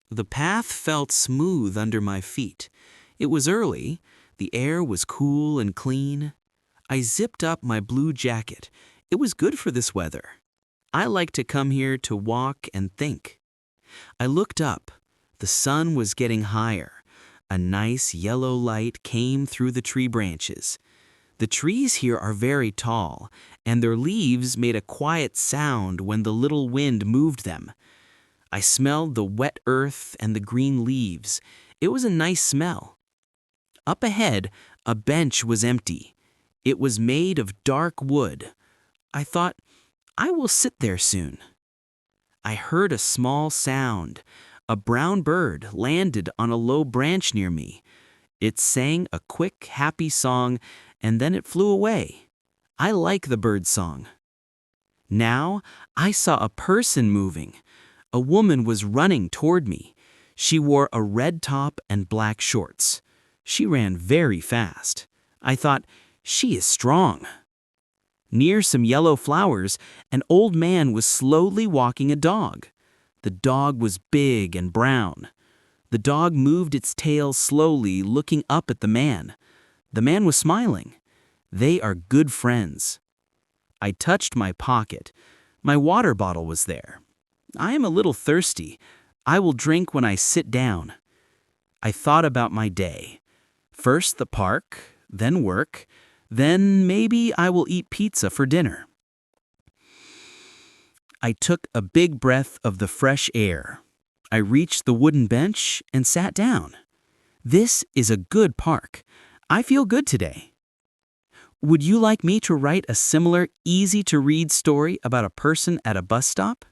The path felt smooth under my feet. It was early. The air was cool and clean. I zipped up my blue jacket. It was good for this weather. I like to come here to walk and think. I looked up. The sun was getting higher. A nice yellow light came through the tree branches. The trees here are very tall, and their leaves made a quiet sound when the little wind moved them. I smelled the wet earth and the green leaves. It was a nice smell. Up ahead, a bench was empty. It was made of dark wood. I thought, I will sit there soon. I heard a small sound. A brown bird landed on a low branch near me. It sang a quick, happy song, and then it flew away. I like the bird song. Now I saw a person moving. A woman was running toward me. She wore a red top and black shorts. She ran very fast. I thought, she is strong. Near some yellow flowers, an old man was slowly walking a dog. The dog was big and brown. The dog moved its tail slowly, looking up at the man. The man was smiling. They are good friends. I touched my pocket. My water bottle was there. I am a little thirsty. I will drink when I sit down. I thought about my day. First the park, then work, then maybe I will eat pizza for dinner. I took a big breath of the fresh air. I reached the wooden bench and sat down. This is a good park. I feel good today. Would you like me to write a similar, easy-to-read story about a person at a bus stop?